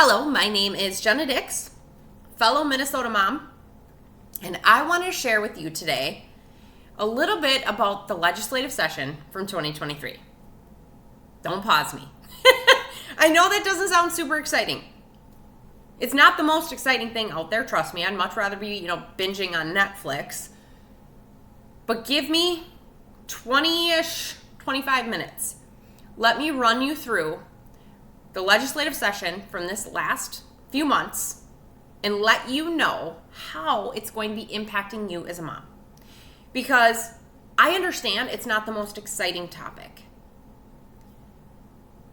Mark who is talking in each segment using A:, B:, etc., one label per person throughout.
A: Hello, my name is Jenna Dix, fellow Minnesota mom, and I want to share with you today a little bit about the legislative session from 2023. Don't pause me. I know that doesn't sound super exciting. It's not the most exciting thing out there, trust me. I'd much rather be, binging on Netflix. But give me 20-ish, 25 minutes. Let me run you through the legislative session from this last few months and let you know how it's going to be impacting you as a mom. Because I understand it's not the most exciting topic.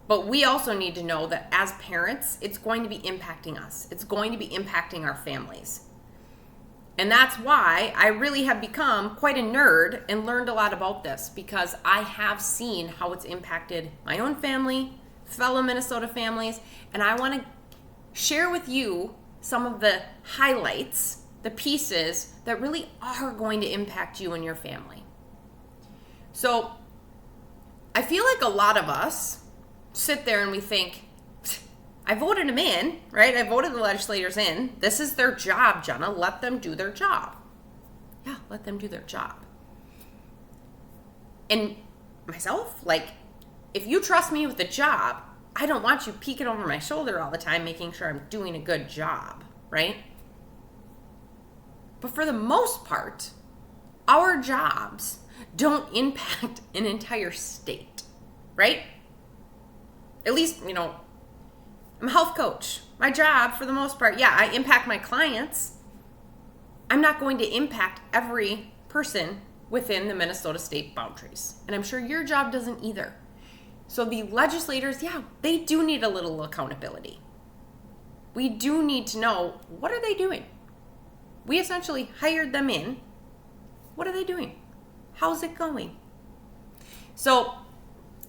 A: But we also need to know that as parents, it's going to be impacting us. It's going to be impacting our families. And that's why I really have become quite a nerd and learned a lot about this, because I have seen how it's impacted my own family, fellow Minnesota families, and I want to share with you some of the highlights, the pieces that really are going to impact you and your family. So I feel like a lot of us sit there and we think, I voted them in, right? I voted the legislators in. This is their job, Jenna. Let them do their job. Yeah, let them do their job. And myself, if you trust me with the job, I don't want you peeking over my shoulder all the time, making sure I'm doing a good job, right? But for the most part, our jobs don't impact an entire state, right? At least, I'm a health coach. My job, for the most part, I impact my clients. I'm not going to impact every person within the Minnesota state boundaries. And I'm sure your job doesn't either. So the legislators, they do need a little accountability. We do need to know, what are they doing? We essentially hired them in. What are they doing? How's it going? So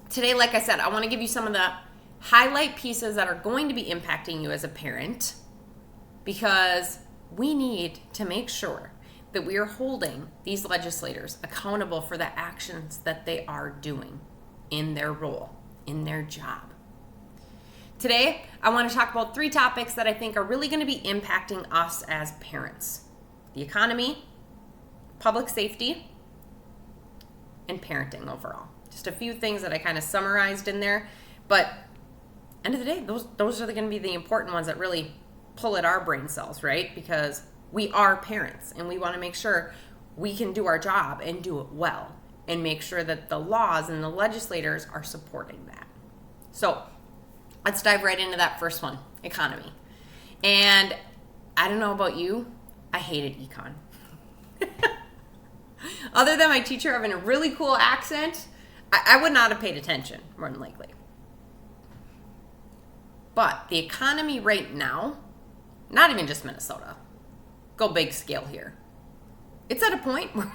A: today, like I said, I want to give you some of the highlight pieces that are going to be impacting you as a parent, because we need to make sure that we are holding these legislators accountable for the actions that they are doing in their role, in their job. Today, I want to talk about 3 topics that I think are really going to be impacting us as parents: the economy, public safety, and parenting overall. Just a few things that I kind of summarized in there, but end of the day, those are going to be the important ones that really pull at our brain cells, right? Because we are parents and we want to make sure we can do our job and do it well and make sure that the laws and the legislators are supporting that. So let's dive right into that first one, economy. And I don't know about you, I hated econ. Other than my teacher having a really cool accent, I would not have paid attention, more than likely. But the economy right now, not even just Minnesota, go big scale here. It's at a point where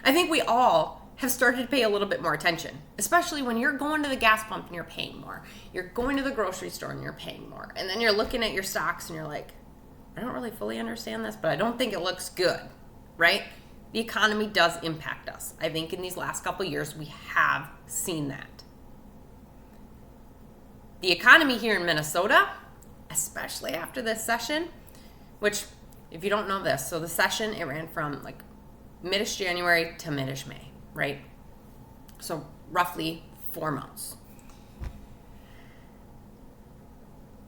A: I think we all have started to pay a little bit more attention, especially when you're going to the gas pump and you're paying more. You're going to the grocery store and you're paying more. And then you're looking at your stocks and you're like, I don't really fully understand this, but I don't think it looks good, right? The economy does impact us. I think in these last couple of years, we have seen that. The economy here in Minnesota, especially after this session, which, if you don't know this, so the session, it ran from mid-ish January to mid-ish May, right? So roughly 4 months.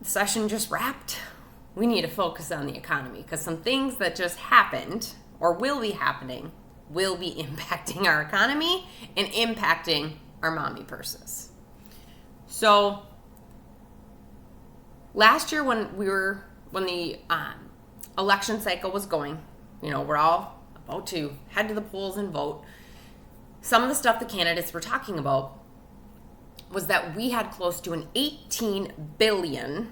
A: The session just wrapped. We need to focus on the economy because some things that just happened or will be happening will be impacting our economy and impacting our mommy purses. So last year when the election cycle was going, we're all about to head to the polls and vote. Some of the stuff the candidates were talking about was that we had close to an 18 billion,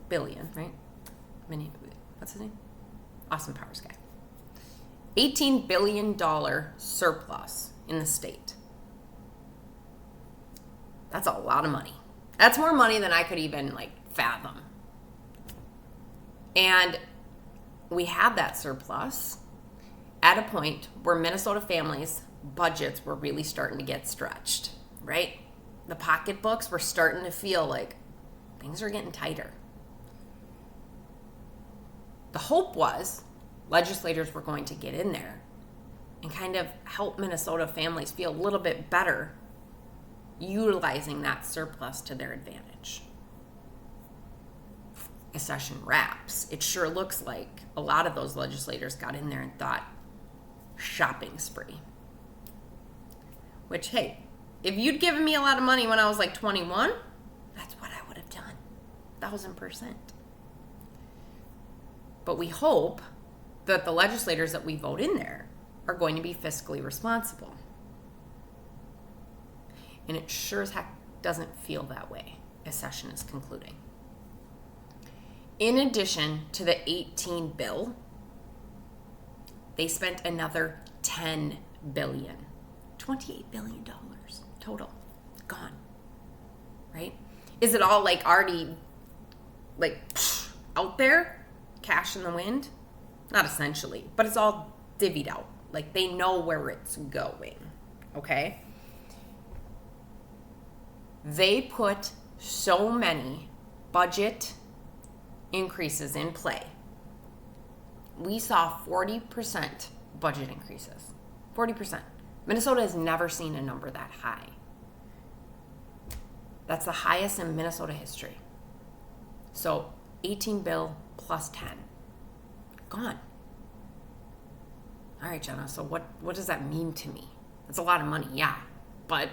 A: right? What's his name? Austin Powers guy. $18 billion surplus in the state. That's a lot of money. That's more money than I could even fathom. And we had that surplus at a point where Minnesota families' budgets were really starting to get stretched, right? The pocketbooks were starting to feel like things are getting tighter. The hope was legislators were going to get in there and kind of help Minnesota families feel a little bit better utilizing that surplus to their advantage. As session wraps, it sure looks like a lot of those legislators got in there and thought, shopping spree. Which, hey, if you'd given me a lot of money when I was like 21, that's what I would have done. 1,000%. But we hope that the legislators that we vote in there are going to be fiscally responsible. And it sure as heck doesn't feel that way as session is concluding. In addition to the 18 bill, they spent another $10 billion, $28 billion total, gone, right? Is it all like already like out there, cash in the wind? Not essentially, but it's all divvied out. Like they know where it's going, okay? They put so many budget increases in play. We saw 40% budget increases. 40%. Minnesota has never seen a number that high. That's the highest in Minnesota history. So 18 bill plus 10. Gone. All right, Jenna, so what does that mean to me? That's a lot of money, yeah. But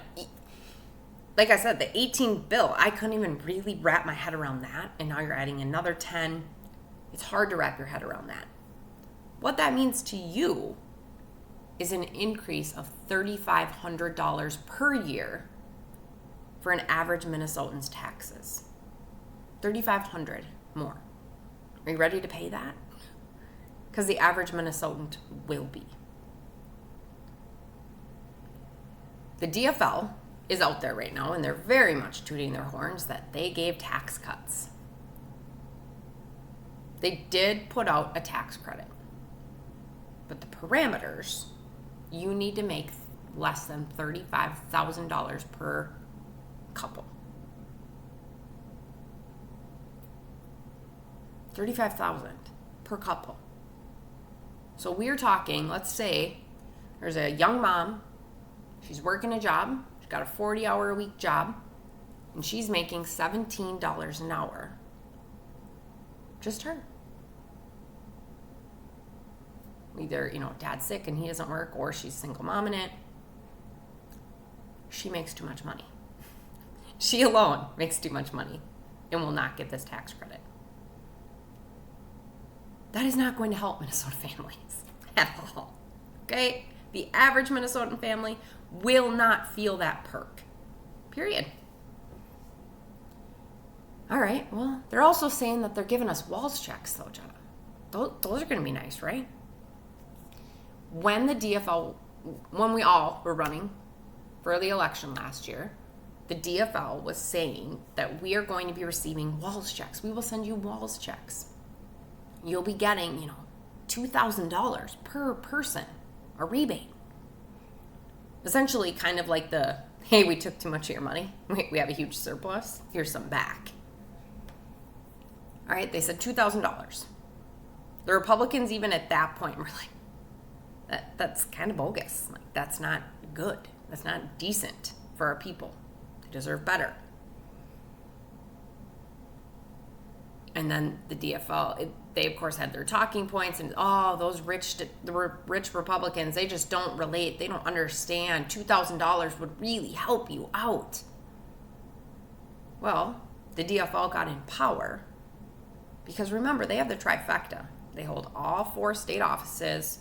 A: like I said, the 18 bill, I couldn't even really wrap my head around that. And now you're adding another 10. It's hard to wrap your head around that. What that means to you is an increase of $3,500 per year for an average Minnesotan's taxes. $3,500 more. Are you ready to pay that? Because the average Minnesotan will be. The DFL is out there right now, and they're very much tooting their horns that they gave tax cuts. They did put out a tax credit. But the parameters, you need to make less than $35,000 per couple. $35,000 per couple. So we're talking, let's say there's a young mom, she's working a job, she's got a 40-hour-a-week job, and she's making $17 an hour. Just her. Either, dad's sick and he doesn't work, or she's single mom in it. She makes too much money. She alone makes too much money and will not get this tax credit. That is not going to help Minnesota families at all. Okay? The average Minnesotan family will not feel that perk. Period. All right, well, they're also saying that they're giving us walls checks, though, Jenna. Those are going to be nice, right? When we all were running for the election last year, the DFL was saying that we are going to be receiving walls checks. We will send you walls checks. You'll be getting, $2,000 per person, a rebate. Essentially kind of like the, hey, we took too much of your money. We have a huge surplus. Here's some back. All right, they said $2,000. The Republicans, even at that point, were like, that's kind of bogus. Like, that's not good. That's not decent for our people. They deserve better. And then the DFL, they of course had their talking points, and those rich Republicans, they just don't relate. They don't understand. $2,000 would really help you out. Well, the DFL got in power because remember, they have the trifecta. They hold all 4 state offices.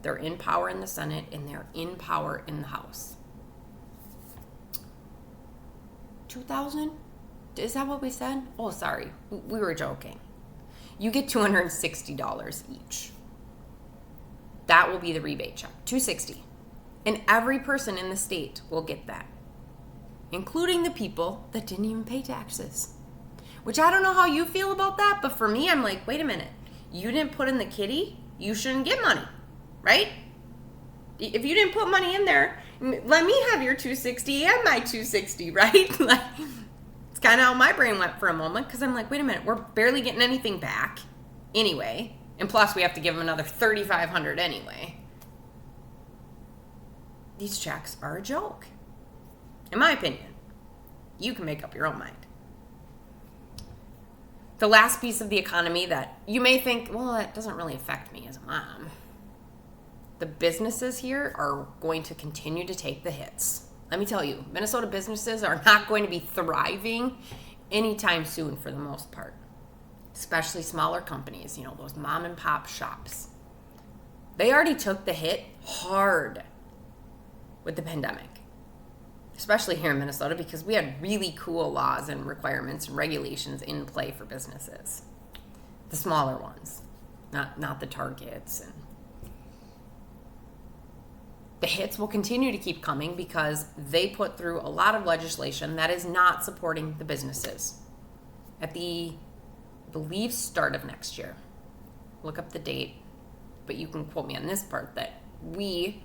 A: They're in power in the Senate, and they're in power in the House. 2,000? Is that what we said? Oh, sorry. We were joking. You get $260 each. That will be the rebate check. $260. And every person in the state will get that, including the people that didn't even pay taxes. Which I don't know how you feel about that, but for me, I'm like, wait a minute. You didn't put in the kitty, you shouldn't get money, right? If you didn't put money in there, let me have your $260 and my $260, right? Like, it's kind of how my brain went for a moment, because I'm like, wait a minute, we're barely getting anything back. anyway, and plus we have to give them another $3,500 anyway. These checks are a joke. In my opinion, you can make up your own mind. The last piece of the economy that you may think, well, that doesn't really affect me as a mom. The businesses here are going to continue to take the hits. Let me tell you, Minnesota businesses are not going to be thriving anytime soon for the most part. Especially smaller companies, those mom and pop shops. They already took the hit hard with the pandemic. Especially here in Minnesota, because we had really cool laws and requirements and regulations in play for businesses. The smaller ones, not the Targets. And the hits will continue to keep coming because they put through a lot of legislation that is not supporting the businesses. At the, I believe, start of next year. Look up the date, but you can quote me on this part, that we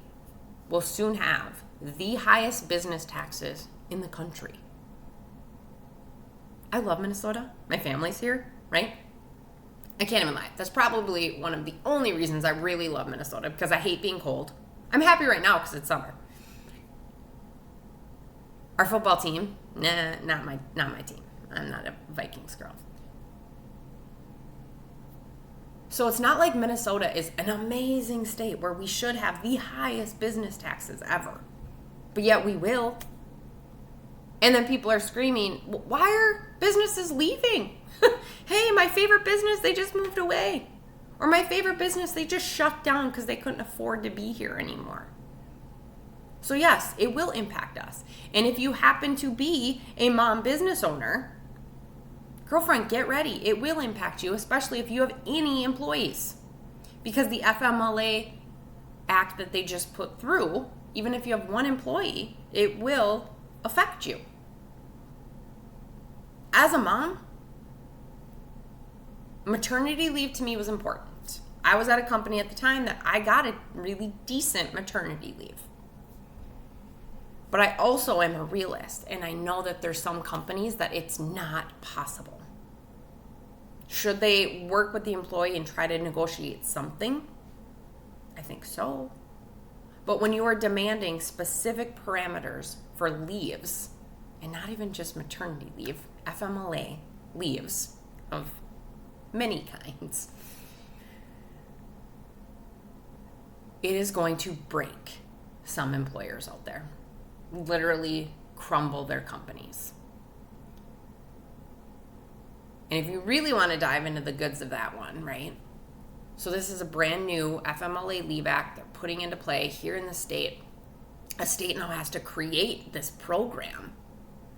A: will soon have the highest business taxes in the country. I love Minnesota. My family's here, right? I can't even lie. That's probably one of the only reasons I really love Minnesota, because I hate being cold. I'm happy right now because it's summer. Our football team, not my team. I'm not a Vikings girl. So it's not like Minnesota is an amazing state where we should have the highest business taxes ever. But yet we will. And then people are screaming, why are businesses leaving? Hey, my favorite business, they just moved away. Or my favorite business, they just shut down because they couldn't afford to be here anymore. So yes, it will impact us. And if you happen to be a mom business owner, girlfriend, get ready. It will impact you, especially if you have any employees. Because the FMLA Act that they just put through, even if you have one employee, it will affect you. As a mom, maternity leave to me was important. I was at a company at the time that I got a really decent maternity leave. But I also am a realist, and I know that there's some companies that it's not possible. Should they work with the employee and try to negotiate something? I think so. But when you are demanding specific parameters for leaves, and not even just maternity leave, FMLA leaves of many kinds, it is going to break some employers out there. Literally crumble their companies. And if you really want to dive into the goods of that one, right? So this is a brand new FMLA Leave Act they're putting into play here in the state. A state now has to create this program,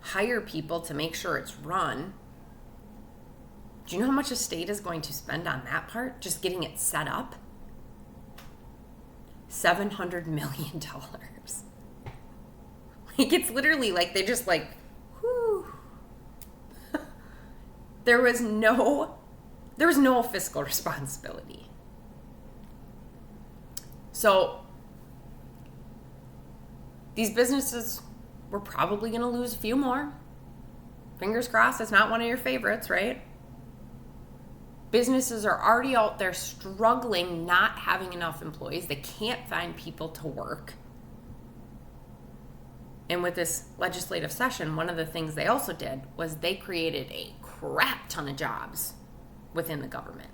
A: hire people to make sure it's run. Do you know how much a state is going to spend on that part? Just getting it set up? $700 million. Like, it's literally like they just like, whew. There was no fiscal responsibility. So these businesses were probably going to lose a few more. Fingers crossed, it's not one of your favorites, right? Businesses are already out there struggling, not having enough employees. They can't find people to work. And with this legislative session, one of the things they also did was they created a crap ton of jobs within the government.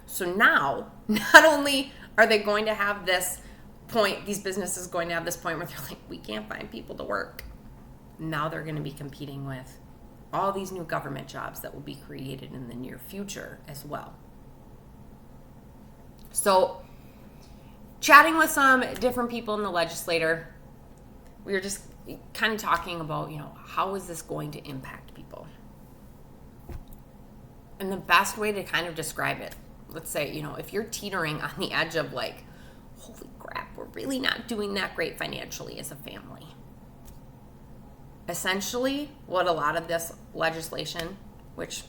A: So now, not only are they going to have this point, these businesses going to have this point where they're like, we can't find people to work. Now they're going to be competing with all these new government jobs that will be created in the near future as well. So, chatting with some different people in the legislature, we were just kind of talking about, how is this going to impact people? And the best way to kind of describe it, let's say, if you're teetering on the edge of like, holy crap, we're really not doing that great financially as a family. Essentially, what a lot of this legislation, which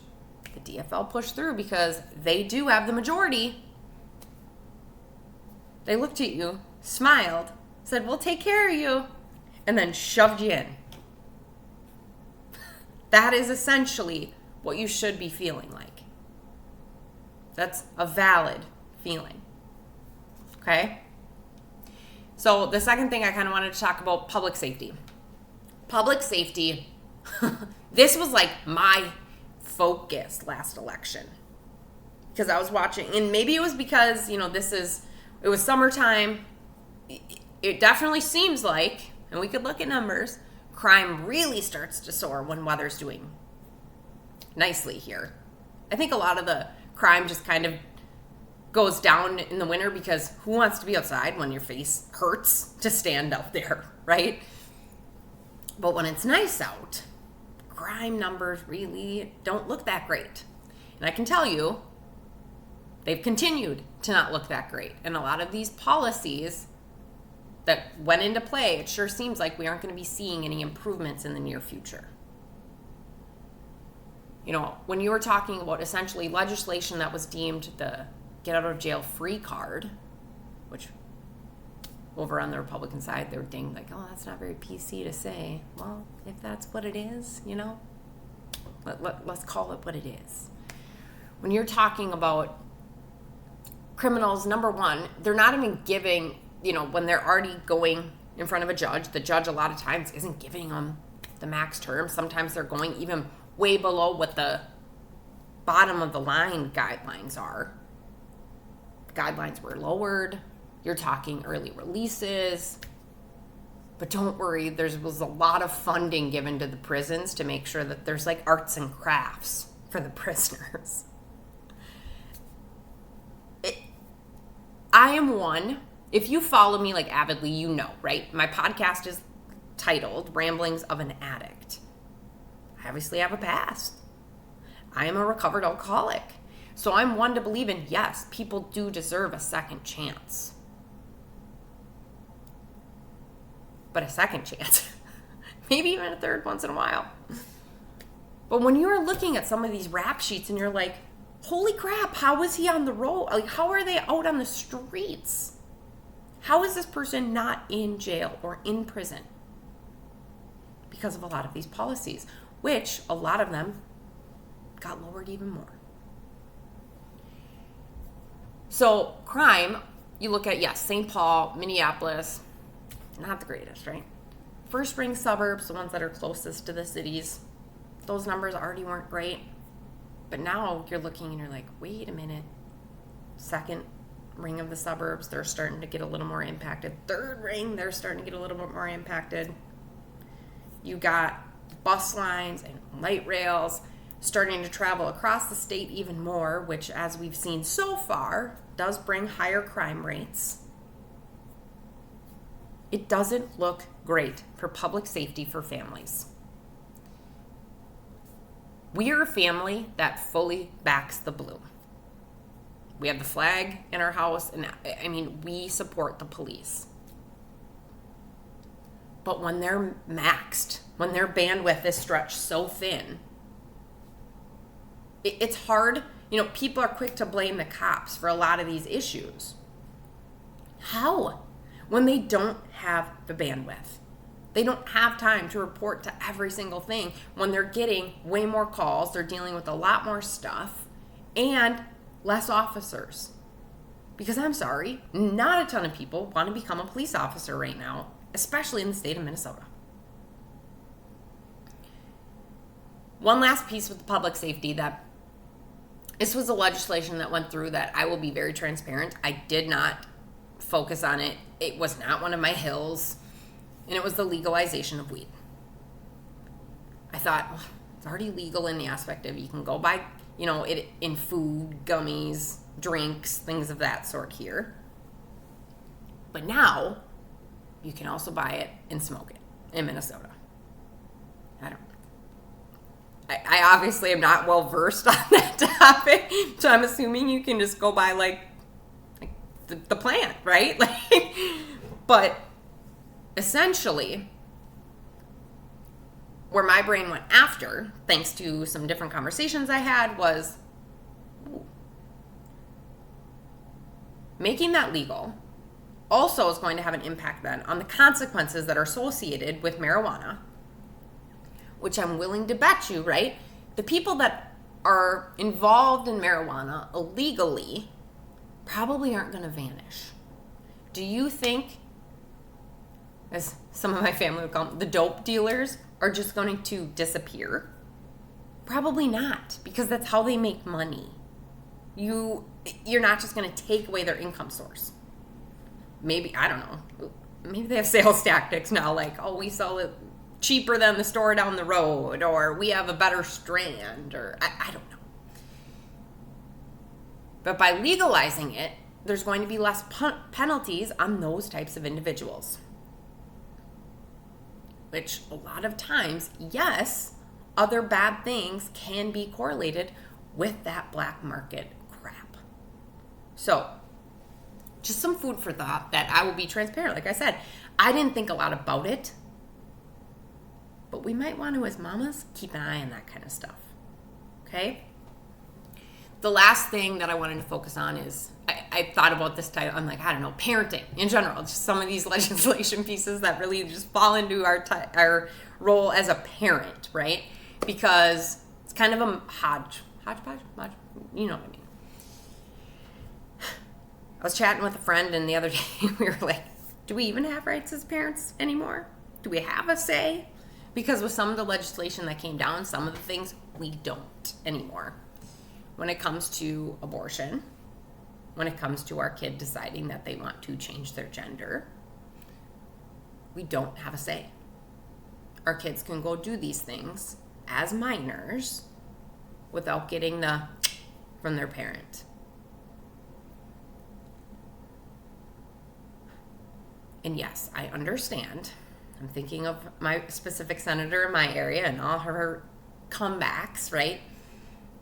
A: the DFL pushed through because they do have the majority, they looked at you, smiled, said, we'll take care of you, and then shoved you in. That is essentially what you should be feeling like. That's a valid feeling. Okay? So the second thing I kind of wanted to talk about, public safety. Public safety, this was like my focus last election. Because I was watching, and maybe it was because, it was summertime. It definitely seems like, and we could look at numbers, crime really starts to soar when weather's doing nicely here. I think a lot of the crime just kind of goes down in the winter because who wants to be outside when your face hurts to stand out there, right? But when it's nice out, crime numbers really don't look that great. And I can tell you, they've continued to not look that great. And a lot of these policies that went into play, it sure seems like we aren't going to be seeing any improvements in the near future. When you were talking about essentially legislation that was deemed the get out of jail free card, which over on the Republican side, they were dinged like, oh, that's not very PC to say. Well, if that's what it is, let's call it what it is. When you're talking about criminals, number one, they're not even giving, when they're already going in front of a judge, the judge a lot of times isn't giving them the max term. Sometimes they're going even way below what the bottom of the line guidelines are. Guidelines were lowered. You're talking early releases. But don't worry, there was a lot of funding given to the prisons to make sure that there's like arts and crafts for the prisoners. I am one, if you follow me like avidly, right? My podcast is titled Ramblings of an Addict. I obviously have a past. I am a recovered alcoholic. So I'm one to believe in, yes, people do deserve a second chance. But a second chance. Maybe even a third once in a while. But when you're looking at some of these rap sheets and you're like, holy crap, how is he on the road? Like, how are they out on the streets? How is this person not in jail or in prison? Because of a lot of these policies, which a lot of them got lowered even more. So crime, you look at, yes, St. Paul, Minneapolis, not the greatest, right? First ring suburbs, the ones that are closest to the cities, those numbers already weren't great. But now you're looking and you're like, wait a minute. Second ring of the suburbs, they're starting to get a little more impacted. Third ring, they're starting to get a little bit more impacted. You got bus lines and light rails starting to travel across the state even more, which, as we've seen so far, does bring higher crime rates. It doesn't look great for public safety for families. We are a family that fully backs the blue. We have the flag in our house, and we support the police. But when they're maxed, when their bandwidth is stretched so thin, it's hard. People are quick to blame the cops for a lot of these issues. How? When they don't have the bandwidth. They don't have time to report to every single thing. When they're getting way more calls, they're dealing with a lot more stuff and less officers. Because I'm sorry, not a ton of people want to become a police officer right now, especially in the state of Minnesota. One last piece with the public safety, that this was a legislation that went through that I will be very transparent. I did not focus on it. It was not one of my hills. And it was the legalization of weed. I thought, well, it's already legal in the aspect of you can go buy, it in food, gummies, drinks, things of that sort here. But now, you can also buy it and smoke it in Minnesota. I obviously am not well versed on that topic, so I'm assuming you can just go buy like the plant, right? But essentially, where my brain went after, thanks to some different conversations I had, was making that legal also is going to have an impact then on the consequences that are associated with marijuana, which I'm willing to bet you, right? The people that are involved in marijuana illegally probably aren't going to vanish. Do you think, as some of my family would call them, the dope dealers are just going to disappear? Probably not, because that's how they make money. You're not just going to take away their income source. Maybe, I don't know, maybe they have sales tactics now, like, oh, we sell it cheaper than the store down the road, or we have a better strand, or I don't know. But by legalizing it, there's going to be less penalties on those types of individuals. Which a lot of times, yes, other bad things can be correlated with that black market crap. So, just some food for thought that I will be transparent. Like I said, I didn't think a lot about it. But we might want to, as mamas, keep an eye on that kind of stuff. Okay? The last thing that I wanted to focus on is, I thought about this title. I'm like, I don't know, parenting in general. Just some of these legislation pieces that really just fall into our role as a parent, right? Because it's kind of a hodgepodge, you know what I mean. I was chatting with a friend, and the other day we were like, do we even have rights as parents anymore? Do we have a say? Because with some of the legislation that came down, some of the things we don't anymore. When it comes to abortion, when it comes to our kid deciding that they want to change their gender, we don't have a say. Our kids can go do these things as minors without getting the from their parent. And yes, I understand. I'm thinking of my specific senator in my area and all her comebacks, right?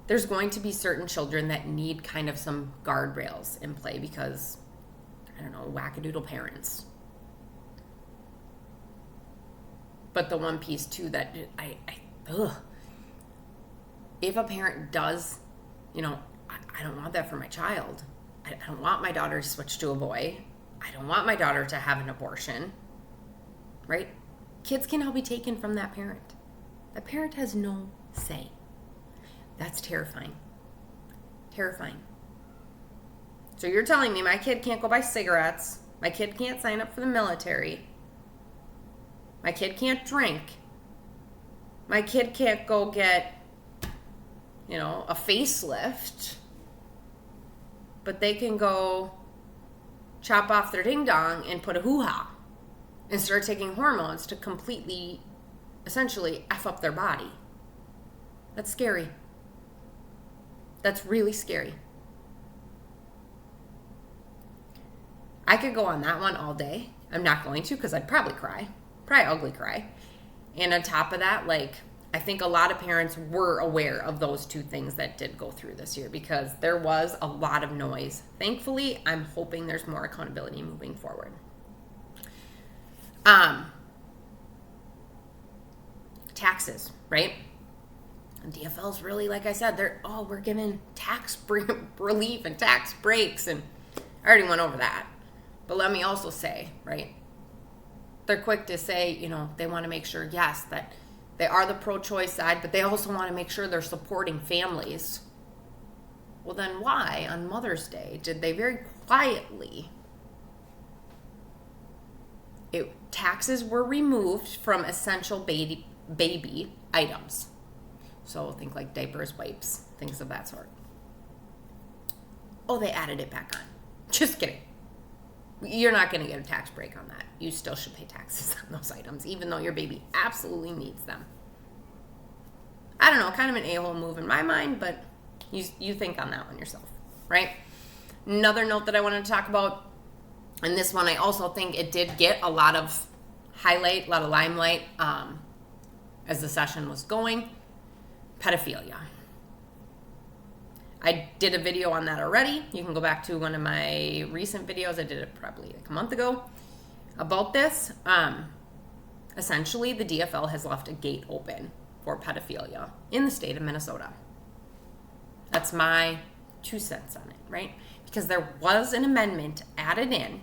A: There's going to be certain children that need kind of some guardrails in play because, I don't know, wackadoodle parents. But the one piece too that if a parent does, I don't want that for my child. I don't want my daughter to switch to a boy. I don't want my daughter to have an abortion. Right? Kids can all be taken from that parent. The parent has no say. That's terrifying. Terrifying. So you're telling me my kid can't go buy cigarettes, my kid can't sign up for the military, my kid can't drink, my kid can't go get, a facelift, but they can go chop off their ding-dong and put a hoo-ha and start taking hormones to completely, essentially, F up their body. That's scary. That's really scary. I could go on that one all day. I'm not going to because I'd probably cry. Probably ugly cry. And on top of that, I think a lot of parents were aware of those two things that did go through this year because there was a lot of noise. Thankfully, I'm hoping there's more accountability moving forward. Taxes, right? DFL's really, like I said, we're giving tax relief and tax breaks, and I already went over that. But let me also say, right, they're quick to say, they want to make sure, yes, that they are the pro-choice side, but they also want to make sure they're supporting families. Well, then why, on Mother's Day, did they very quietly, taxes were removed from essential baby items? So think like diapers, wipes, things of that sort. Oh, they added it back on. Just kidding. You're not going to get a tax break on that. You still should pay taxes on those items, even though your baby absolutely needs them. I don't know, kind of an a-hole move in my mind, but you think on that one yourself, right? Another note that I wanted to talk about, and this one I also think it did get a lot of highlight, a lot of limelight as the session was going. Pedophilia. I did a video on that already. You can go back to one of my recent videos. I did it probably a month ago about this. Essentially, the DFL has left a gate open for pedophilia in the state of Minnesota. That's my 2 cents on it, right? Because there was an amendment added in.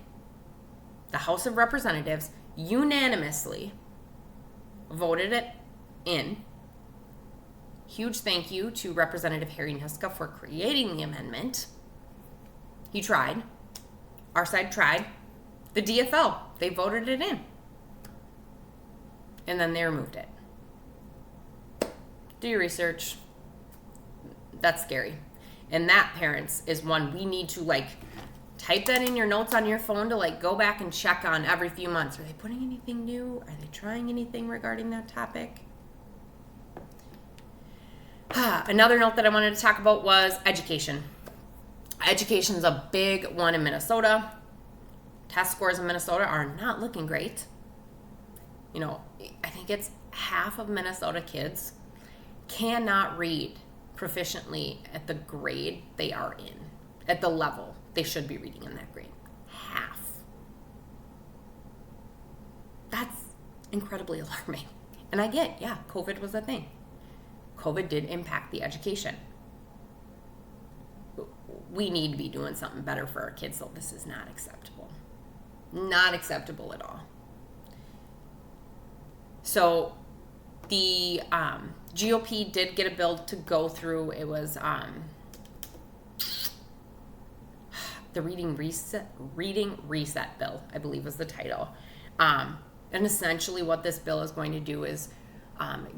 A: The House of Representatives unanimously voted it in huge thank you to Representative Harry Niska for creating the amendment. He tried. Our side tried. The DFL, they voted it in. And then they removed it. Do your research. That's scary. And that, parents, is one we need to type that in your notes on your phone to go back and check on every few months. Are they putting anything new? Are they trying anything regarding that topic? Another note that I wanted to talk about was education. Education's a big one in Minnesota. Test scores in Minnesota are not looking great. I think it's half of Minnesota kids cannot read proficiently at the grade they are in, at the level they should be reading in that grade. Half. That's incredibly alarming. And I get, COVID was a thing. COVID did impact the education. We need to be doing something better for our kids, though. This is not acceptable. Not acceptable at all. So the GOP did get a bill to go through. It was the Reading Reset Bill, I believe was the title. And essentially what this bill is going to do is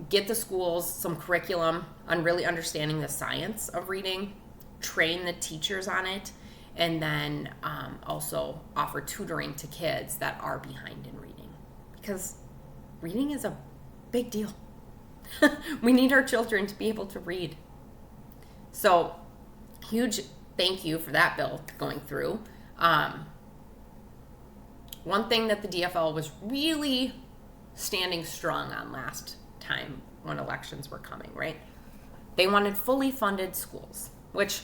A: get the schools some curriculum on really understanding the science of reading, train the teachers on it, and then also offer tutoring to kids that are behind in reading. Because reading is a big deal. We need our children to be able to read. So, huge thank you for that bill going through. One thing that the DFL was really standing strong on last time when elections were coming, right? They wanted fully funded schools, which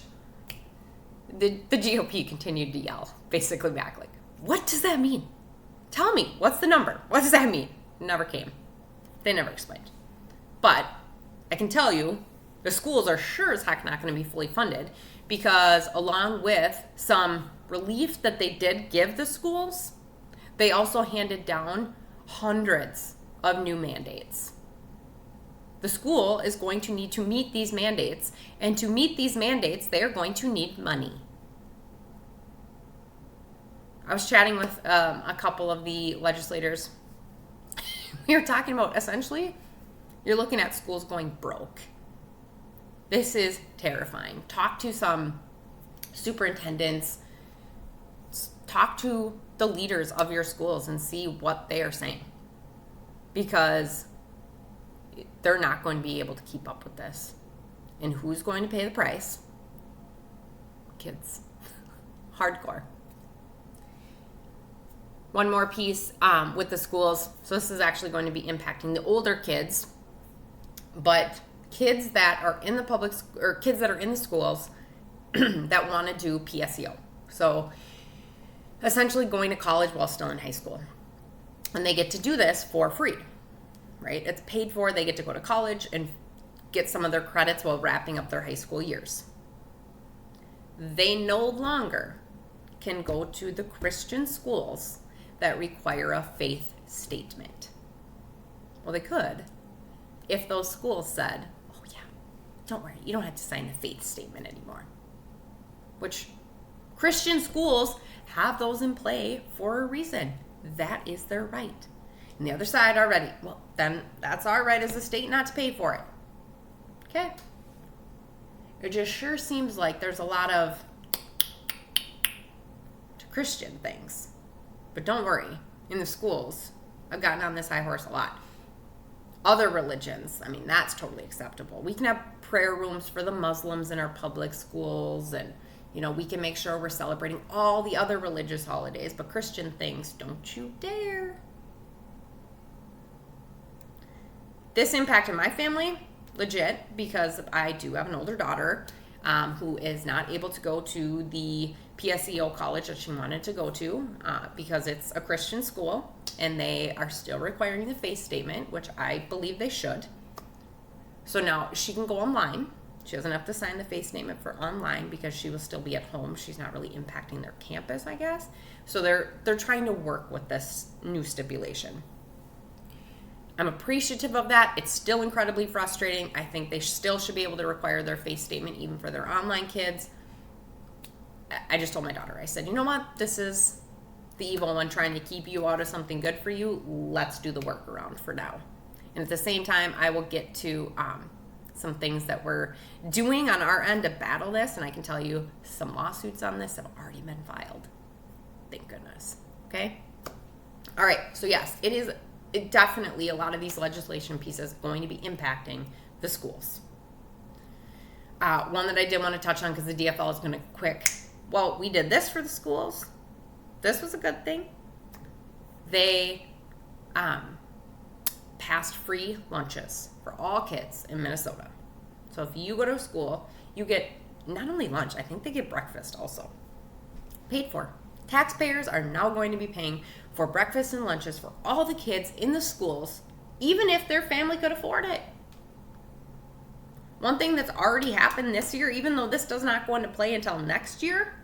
A: the GOP continued to yell basically back, what does that mean? Tell me, what's the number? What does that mean? Never came. They never explained. But I can tell you, the schools are sure as heck not going to be fully funded, because along with some relief that they did give the schools, they also handed down hundreds of new mandates. The school is going to need to meet these mandates, and to meet these mandates, they are going to need money. I was chatting with a couple of the legislators. We were talking about, essentially, you're looking at schools going broke. This is terrifying. Talk to some superintendents. Talk to the leaders of your schools and see what they are saying. Because they're not going to be able to keep up with this. And who's going to pay the price? Kids. Hardcore. One more piece with the schools. So this is actually going to be impacting the older kids, but kids that are in the public or kids that are in the schools that want to do PSEO. So essentially going to college while still in high school. And they get to do this for free, right? It's paid for. They get to go to college and get some of their credits while wrapping up their high school years. They no longer can go to the Christian schools that require a faith statement. Well, they could if those schools said, oh yeah, don't worry, you don't have to sign the faith statement anymore. Which Christian schools have those in play for a reason. That is their right. And the other side already, well, then that's our right as a state not to pay for it. Okay. It just sure seems like there's a lot of Christian things. But don't worry, in the schools, I've gotten on this high horse a lot. Other religions, I mean, that's totally acceptable. We can have prayer rooms for the Muslims in our public schools, and, we can make sure we're celebrating all the other religious holidays, but Christian things, don't you dare. This impacted my family, legit, because I do have an older daughter who is not able to go to the PSEO college that she wanted to go to because it's a Christian school and they are still requiring the faith statement, which I believe they should. So now she can go online. She doesn't have to sign the faith statement for online because she will still be at home. She's not really impacting their campus, I guess. So they're trying to work with this new stipulation. I'm appreciative of that. It's still incredibly frustrating. I think they still should be able to require their face statement even for their online kids. I just told my daughter, I said, you know what? This is the evil one trying to keep you out of something good for you. Let's do the workaround for now. And at the same time, I will get to some things that we're doing on our end to battle this. And I can tell you some lawsuits on this have already been filed. Thank goodness. Okay? All right. So yes, it definitely, a lot of these legislation pieces going to be impacting the schools. One that I did want to touch on because the DFL is going to quick. Well, we did this for the schools. This was a good thing. They passed free lunches for all kids in Minnesota. So if you go to school, you get not only lunch, I think they get breakfast also. Paid for. Taxpayers are now going to be paying for breakfast and lunches for all the kids in the schools, even if their family could afford it. One thing that's already happened this year, even though this does not go into play until next year,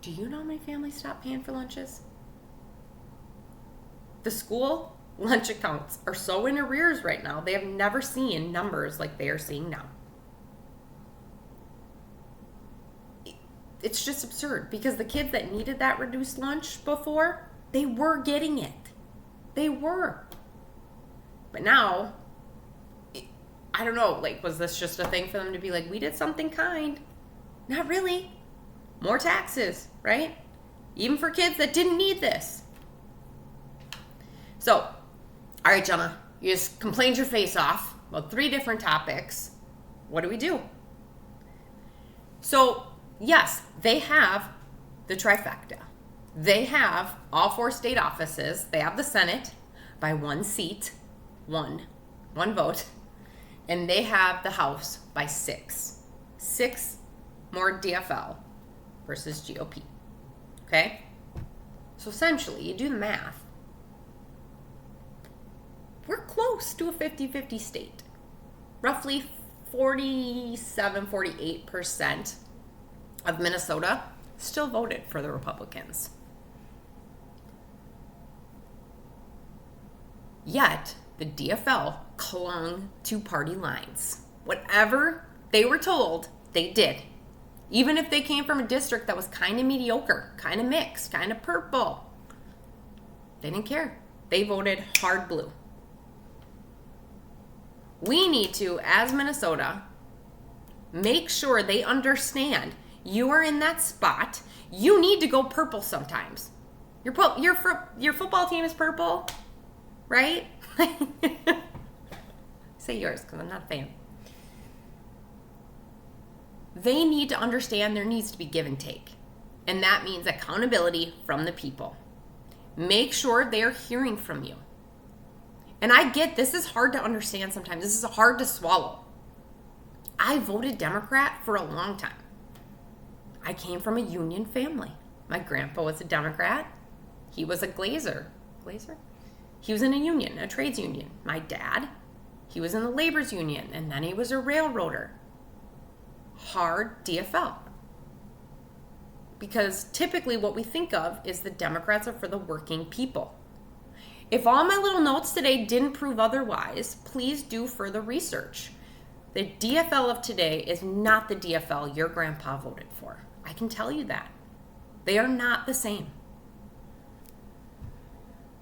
A: do you know how many families stopped paying for lunches? The school lunch accounts are so in arrears right now, they have never seen numbers like they are seeing now. It's just absurd because the kids that needed that reduced lunch before, they were getting it. They were. But now, I don't know, like, was this just a thing for them to be like, we did something kind? Not really. More taxes, right? Even for kids that didn't need this. So, all right, Jenna, you just complained your face off about 3 different topics. What do we do? So, yes, they have the trifecta. They have all 4 state offices. They have the Senate by 1 seat, one vote. And they have the House by 6. 6 more DFL versus GOP. Okay? So essentially, you do the math. We're close to a 50-50 state. Roughly 48% of Minnesota still voted for the Republicans. Yet, the DFL clung to party lines. Whatever they were told, they did. Even if they came from a district that was kind of mediocre, kind of mixed, kind of purple, they didn't care. They voted hard blue. We need to, as Minnesota, make sure they understand you are in that spot. You need to go purple sometimes. Your football team is purple, right? Say yours, because I'm not a fan. They need to understand there needs to be give and take. And that means accountability from the people. Make sure they're hearing from you. And I get this is hard to understand sometimes. This is hard to swallow. I voted Democrat for a long time. I came from a union family. My grandpa was a Democrat. He was a glazer. Glazer? He was in a union, a trades union. My dad, he was in the labor's union, and then he was a railroader. Hard DFL. Because typically what we think of is the Democrats are for the working people. If all my little notes today didn't prove otherwise, please do further research. The DFL of today is not the DFL your grandpa voted for. I can tell you that. They are not the same.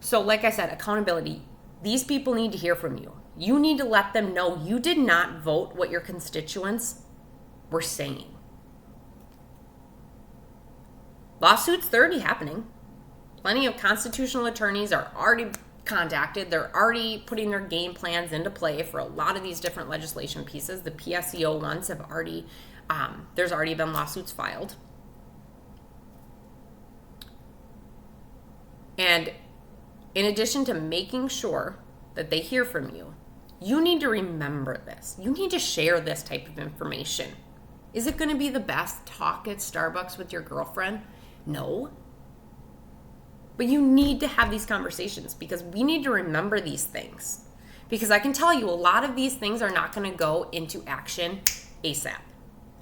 A: So like I said, accountability. These people need to hear from you. You need to let them know you did not vote what your constituents were saying. Lawsuits, they're already happening. Plenty of constitutional attorneys are already contacted. They're already putting their game plans into play for a lot of these different legislation pieces. The PSEO ones have already, there's already been lawsuits filed. And in addition to making sure that they hear from you, you need to remember this. You need to share this type of information. Is it going to be the best talk at Starbucks with your girlfriend? No. But you need to have these conversations because we need to remember these things. Because I can tell you a lot of these things are not going to go into action ASAP.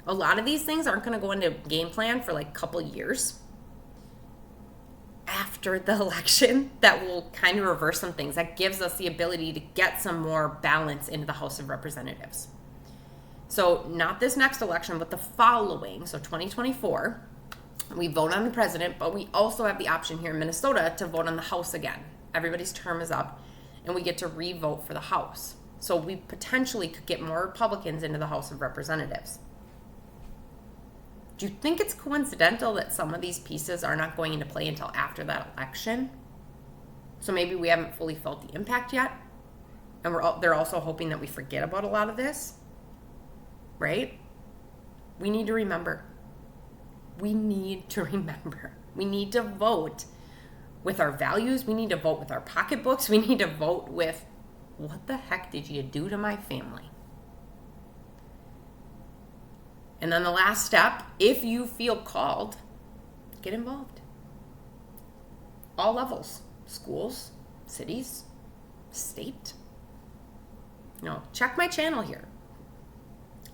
A: A lot of these things aren't going to go into game plan for like a couple years. after the election that will kind of reverse some things. That gives us the ability to get some more balance into the House of Representatives. So not this next election, but the following, so 2024, we vote on the president, but we also have the option here in Minnesota to vote on the House again. Everybody's term is up, and we get to re-vote for the House. So we potentially could get more Republicans into the House of Representatives. Do you think it's coincidental that some of these pieces are not going into play until after that election? So maybe we haven't fully felt the impact yet, and they're also hoping that we forget about a lot of this, right? We need to remember. We need to remember. We need to vote with our values. We need to vote with our pocketbooks. We need to vote with, what the heck did you do to my family? And then the last step, if you feel called, get involved. All levels, schools, cities, state. Check my channel here.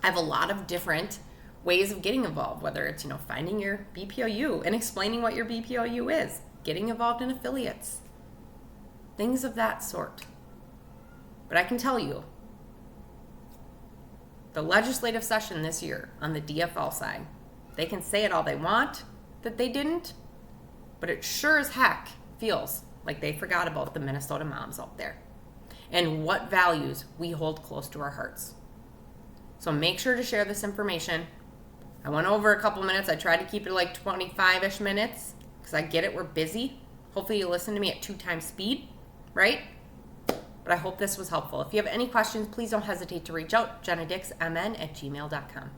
A: I have a lot of different ways of getting involved, whether it's, finding your BPOU and explaining what your BPOU is, getting involved in affiliates, things of that sort. But I can tell you, the legislative session this year on the DFL side, they can say it all they want that they didn't, but it sure as heck feels like they forgot about the Minnesota moms out there and what values we hold close to our hearts. So make sure to share this information. I went over a couple minutes. I tried to keep it like 25-ish minutes because I get it. We're busy. Hopefully you listen to me at 2 times speed, right? But I hope this was helpful. If you have any questions, please don't hesitate to reach out. JennaDixMN@gmail.com.